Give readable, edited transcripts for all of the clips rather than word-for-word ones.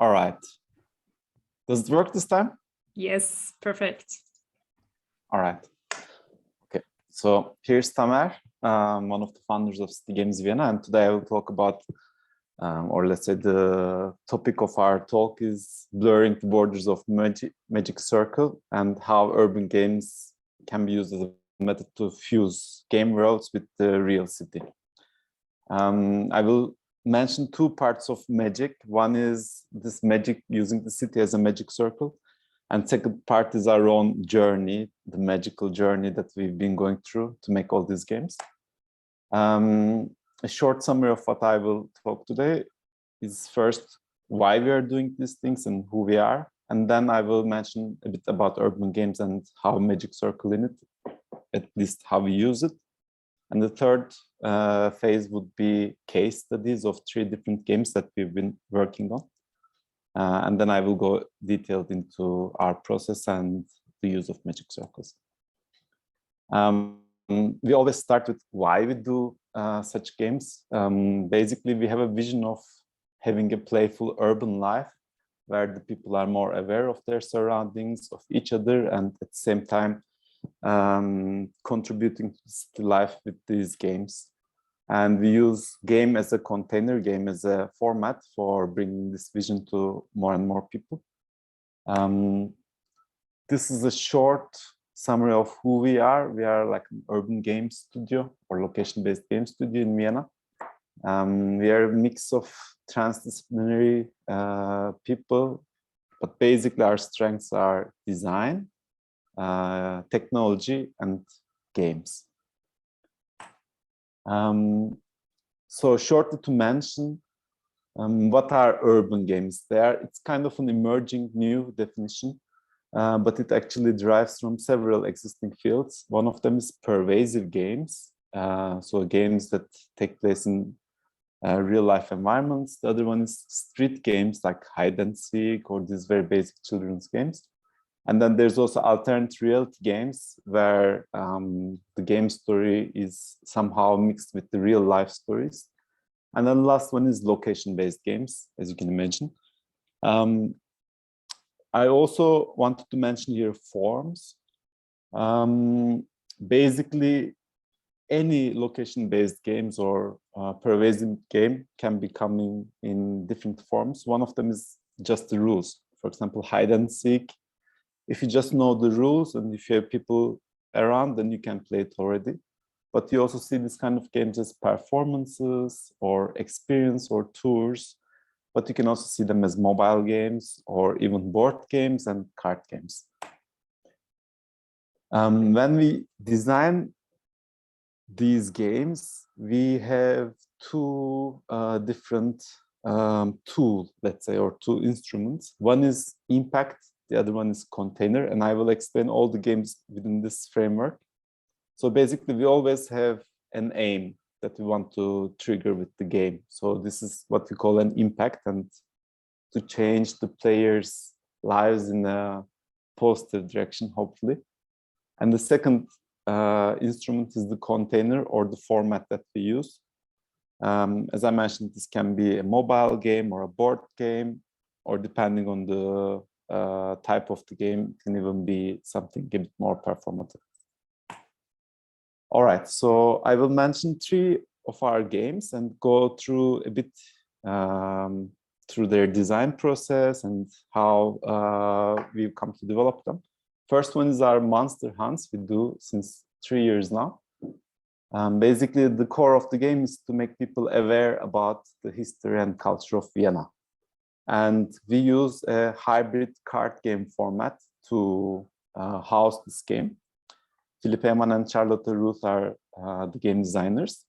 All right. Does it work this time? Yes, perfect. All right. Okay. So here's Tamer, one of the founders of City Games Vienna, and today I will talk about, or let's say the topic of our talk is blurring the borders of magic circle and how urban games can be used as a method to fuse game worlds with the real city. I will mention two parts of magic. One is this magic using the city as a magic circle. And second part is our own journey, the magical journey that we've been going through to make all these games. A short summary of what I will talk today is first why we are doing these things and who we are. And then I will mention a bit about urban games and how magic circle in it, at least how we use it. And the third phase would be case studies of 3 different games that we've been working on. And then I will go detailed into our process and the use of magic circles. We always start with why we do such games. Basically, we have a vision of having a playful urban life where the people are more aware of their surroundings, of each other, and at the same time, contributing to city life with these games. And we use game as a container, game as a format for bringing this vision to more and more people. This is a short summary of who we are. We are like an urban game studio or location-based game studio in Vienna. We are a mix of transdisciplinary people, but basically our strengths are design, technology, and games. So shortly to mention, what are urban games? It's kind of an emerging new definition, but it actually derives from several existing fields. One of them is pervasive games, so games that take place in real life environments. The other one is street games like hide and seek or these very basic children's games. And then there's also alternate reality games where the game story is somehow mixed with the real life stories. And then the last one is location-based games, as you can imagine. I also wanted to mention here forms. Basically, any location-based games or pervasive game can be coming in different forms. One of them is just the rules. For example, hide and seek. If you just know the rules and if you have people around, then you can play it already. But you also see this kind of games as performances or experience or tours. But you can also see them as mobile games or even board games and card games. When we design these games, we have 2 different tools, let's say, or 2 instruments. One is impact. The other one is container, and I will explain all the games within this framework. So basically, we always have an aim that we want to trigger with the game. So this is what we call an impact, and to change the players' lives in a positive direction, hopefully. And the second instrument is the container or the format that we use. As I mentioned, this can be a mobile game or a board game, or depending on the type of the game, it can even be something a bit more performative. All right, so I will mention 3 of our games and go through a bit through their design process and how we've come to develop them. First one is our monster hunts we do since 3 years now. Basically, the core of the game is to make people aware about the history and culture of Vienna. And we use a hybrid card game format to house this game. Philipp Eman and Charlotte Ruth are the game designers.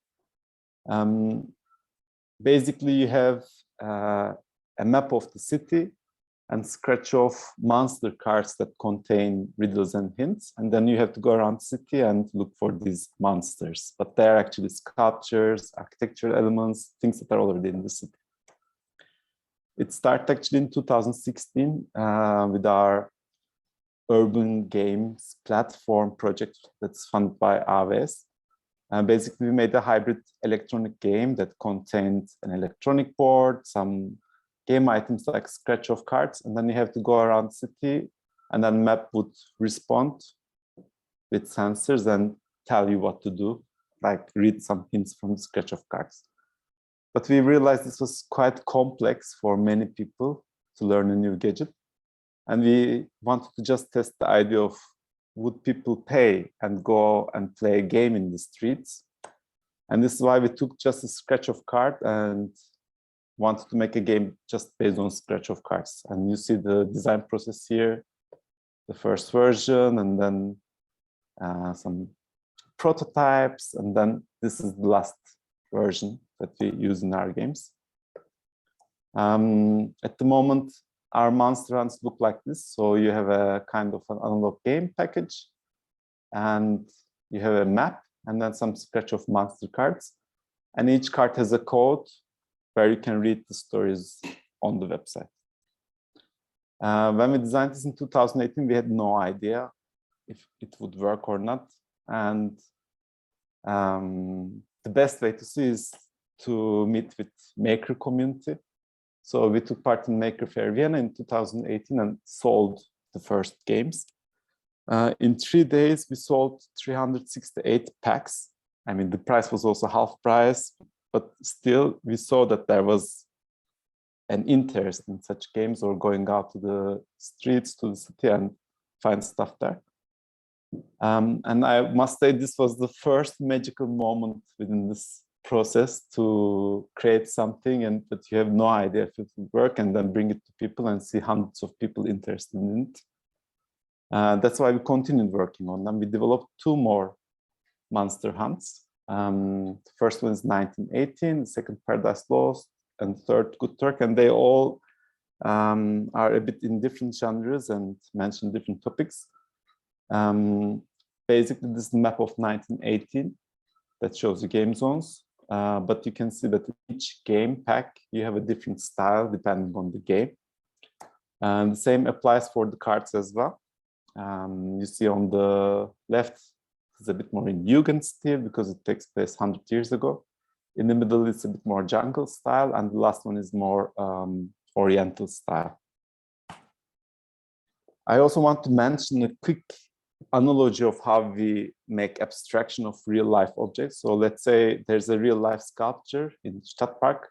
Basically, you have a map of the city and scratch off monster cards that contain riddles and hints. And then you have to go around the city and look for these monsters. But they're actually sculptures, architectural elements, things that are already in the city. It started actually in 2016 with our urban games platform project that's funded by AWS. Basically, we made a hybrid electronic game that contained an electronic board, some game items like scratch of cards, and then you have to go around the city, and then map would respond with sensors and tell you what to do, like read some hints from the scratch of cards. But we realized this was quite complex for many people to learn a new gadget. And we wanted to just test the idea of, would people pay and go and play a game in the streets? And this is why we took just a scratch of card and wanted to make a game just based on scratch of cards. And you see the design process here, the first version, and then some prototypes, and then this is the last version that we use in our games. At the moment, our monster hunts look like this. So you have a kind of an analog game package, and you have a map, and then some scratch of monster cards. And each card has a code where you can read the stories on the website. When we designed this in 2018, we had no idea if it would work or not. And the best way to see is to meet with maker community. So we took part in Maker Faire Vienna in 2018 and sold the first games. In 3 days, we sold 368 packs. I mean, the price was also half price, but still we saw that there was an interest in such games, or going out to the streets, to the city, and find stuff there. And I must say, this was the first magical moment within this process to create something, and that you have no idea if it will work, and then bring it to people and see hundreds of people interested in it. That's why we continued working on them. We developed 2 more monster hunts. The first one is 1918, the second Paradise Lost, and third Good Turk, and they all are a bit in different genres and mention different topics. Basically, this is the map of 1918 that shows the game zones, but you can see that each game pack, you have a different style depending on the game. And the same applies for the cards as well. You see on the left, it's a bit more in Jugendstil because it takes place 100 years ago. In the middle, it's a bit more jungle style, and the last one is more Oriental style. I also want to mention a quick analogy of how we make abstraction of real life objects. So let's say there's a real life sculpture in Stadtpark.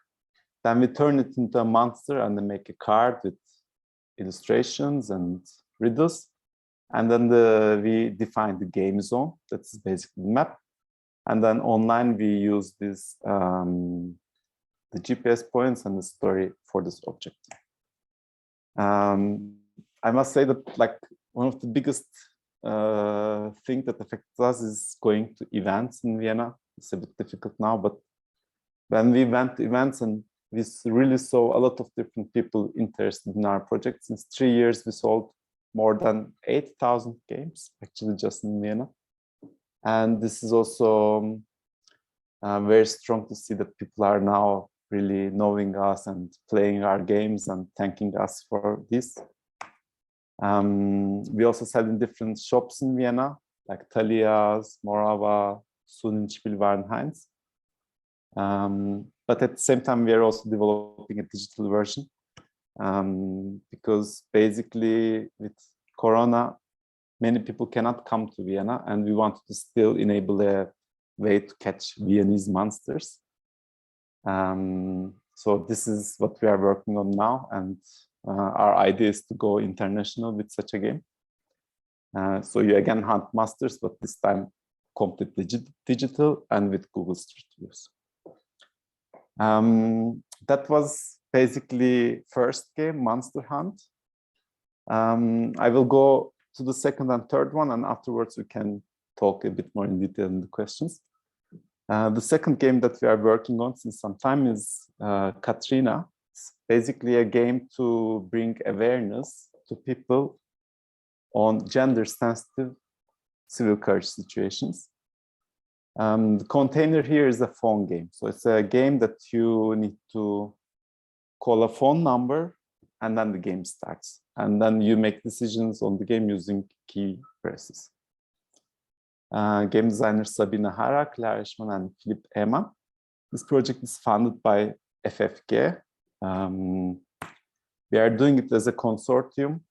Then we turn it into a monster and then make a card with illustrations and riddles. And then we define the game zone. That's basically the map. And then online, we use this, the GPS points and the story for this object. I must say that, like, one of the biggest thing that affects us is going to events in Vienna. It's a bit difficult now, but when we went to events, and we really saw a lot of different people interested in our project. Since 3 years, we sold more than 8,000 games, actually, just in Vienna. And this is also very strong to see that people are now really knowing us and playing our games and thanking us for this. We also sell in different shops in Vienna, like Thalia's, Morava, Sunenspielwaren Heinz. But at the same time, we are also developing a digital version, because basically with Corona, many people cannot come to Vienna, and we wanted to still enable a way to catch Viennese monsters. So this is what we are working on now, and our idea is to go international with such a game. So you again hunt monsters, but this time completely digital and with Google Street Views. That was basically first game, Monster Hunt. I will go to the second and third one, and afterwards we can talk a bit more in detail in the questions. The second game that we are working on since some time is CATRINA. It's basically a game to bring awareness to people on gender-sensitive civil courage situations. The container here is a phone game. So it's a game that you need to call a phone number, and then the game starts. And then you make decisions on the game using key presses. Game designers Sabine Hara, Claire Eschmann, and Philipp Eman. This project is funded by FFG. We are doing it as a consortium.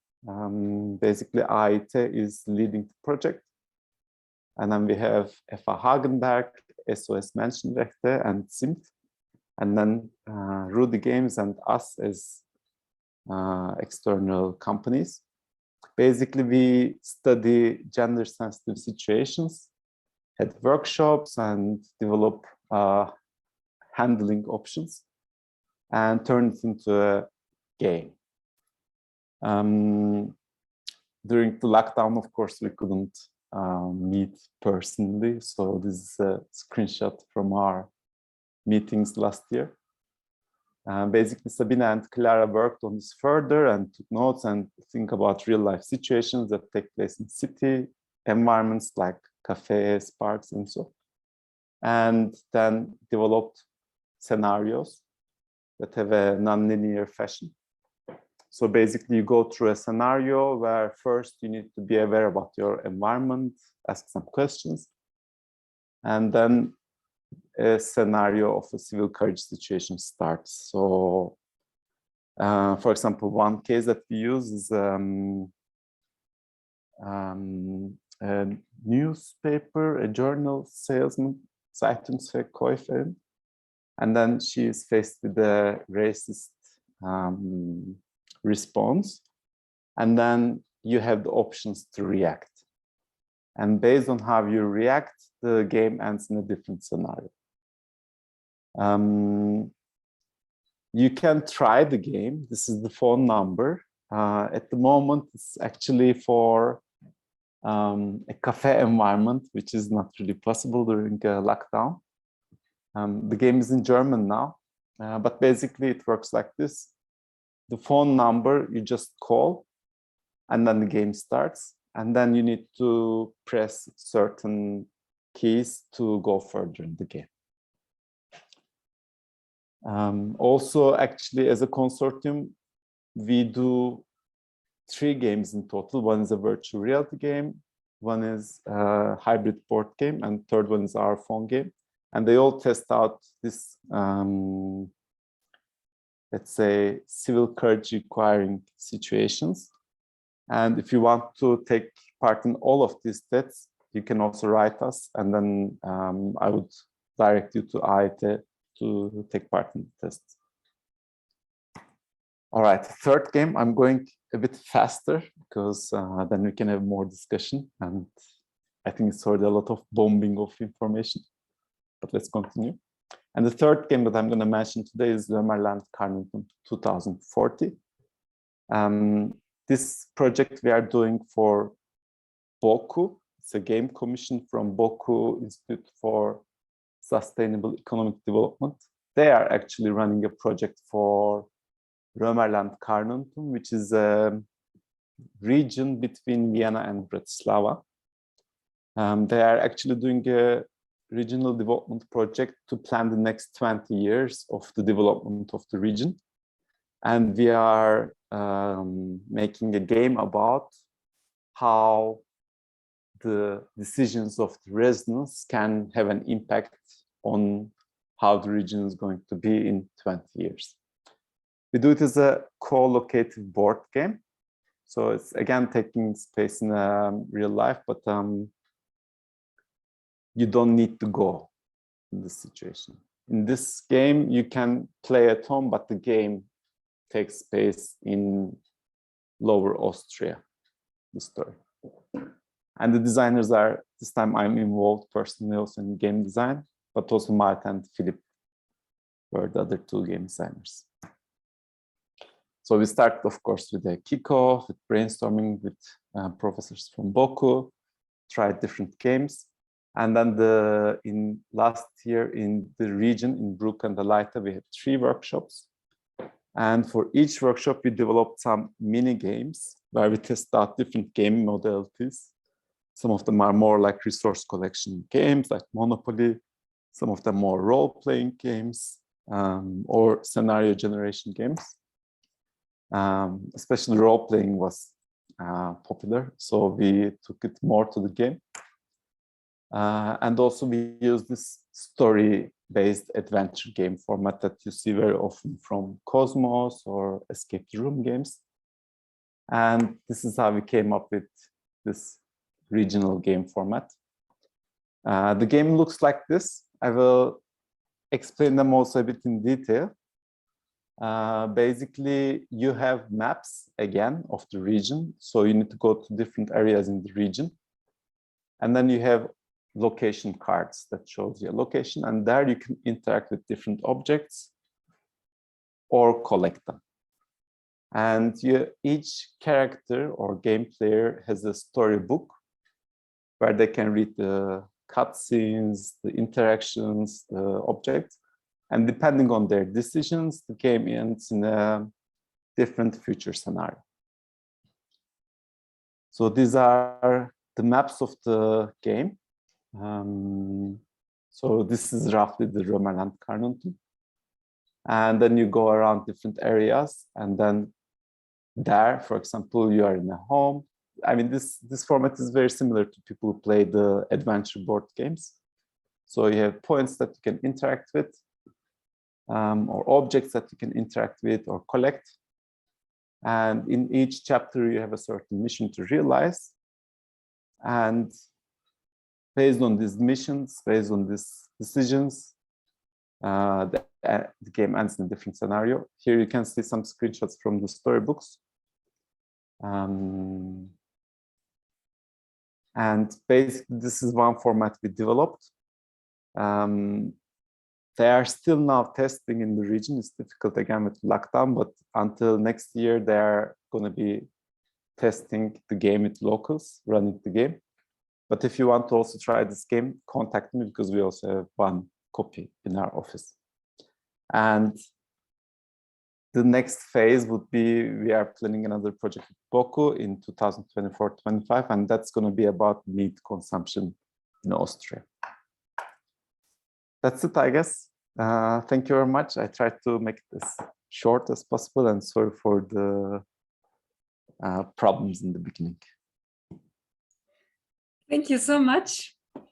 Basically, AIT is leading the project. And then we have FA Hagenberg, SOS Menschenrechte, and SIMT. And then Rudy Games and us as external companies. Basically, we study gender-sensitive situations, had workshops, and develop handling options, and turn it into a game. During the lockdown, of course, we couldn't meet personally. So this is a screenshot from our meetings last year. Basically, Sabina and Clara worked on this further and took notes and think about real life situations that take place in city environments like cafes, parks, and so on. And then developed scenarios that have a non-linear fashion. So basically, you go through a scenario where first you need to be aware about your environment, ask some questions, and then a scenario of a civil courage situation starts. So, for example, one case that we use is a newspaper, a journal salesman, Zeitungsverkäuferin, and then she is faced with a racist response, and then you have the options to react. And based on how you react, the game ends in a different scenario. You can try the game. This is the phone number. At the moment, it's actually for a cafe environment, which is not really possible during a lockdown. The game is in German now, but basically it works like this. The phone number you just call, and then the game starts, and then you need to press certain keys to go further in the game. Also, actually, as a consortium, we do 3 games in total. One is a virtual reality game, one is a hybrid board game, and third one is our phone game. And they all test out this, let's say, civil courage requiring situations. And if you want to take part in all of these tests, you can also write us, and then I would direct you to AIT to take part in the tests. All right, third game, I'm going a bit faster because then we can have more discussion, and I think it's already a lot of bombing of information, but let's continue. And the third game that I'm going to mention today is Römerland Carnuntum 2040. This project we are doing for BOKU. It's a game commission from BOKU Institute for Sustainable Economic Development. They are actually running a project for Römerland Carnuntum, which is a region between Vienna and Bratislava. They are actually doing a regional development project to plan the next 20 years of the development of the region. And we are making a game about how the decisions of the residents can have an impact on how the region is going to be in 20 years. We do it as a co-located board game. So it's again taking space in real life, but you don't need to go in this situation. In this game, you can play at home, but the game takes place in Lower Austria, the story. And the designers are, this time I'm involved personally also in game design, but also Marta and Philip were the other 2 game designers. So we started, of course, with a kickoff, with brainstorming with professors from BOKU, tried different games. And then in last year in the region, in Brook and Leita, we had 3 workshops. And for each workshop, we developed some mini games where we test out different game modalities. Some of them are more like resource collection games, like Monopoly. Some of them more role-playing games or scenario generation games. Especially role-playing was popular, so we took it more to the game. And also we use this story-based adventure game format that you see very often from Cosmos or Escape the Room games. And this is how we came up with this regional game format. The game looks like this. I will explain them also a bit in detail. Basically, you have maps again of the region. So you need to go to different areas in the region. And then you have location cards that shows your location. And there you can interact with different objects or collect them. And each character or game player has a storybook where they can read the cutscenes, the interactions, the objects. And depending on their decisions, the game ends in a different future scenario. So these are the maps of the game. So this is roughly the Römerland Carnuntum. And then you go around different areas, and then there, for example, you are in a home. I mean, this format is very similar to people who play the adventure board games. So you have points that you can interact with, or objects that you can interact with or collect. And in each chapter, you have a certain mission to realize. And based on these missions, based on these decisions, the game ends in a different scenario. Here you can see some screenshots from the storybooks. And basically, this is one format we developed. They are still now testing in the region. It's difficult again with lockdown, but until next year, they are going to be testing the game with locals, running the game. But if you want to also try this game, contact me, because we also have one copy in our office. And the next phase would be, we are planning another project with Boku in 2024-25, and that's going to be about meat consumption in Austria. That's it, I guess. Thank you very much. I tried to make it as short as possible, and sorry for the problems in the beginning. Thank you so much.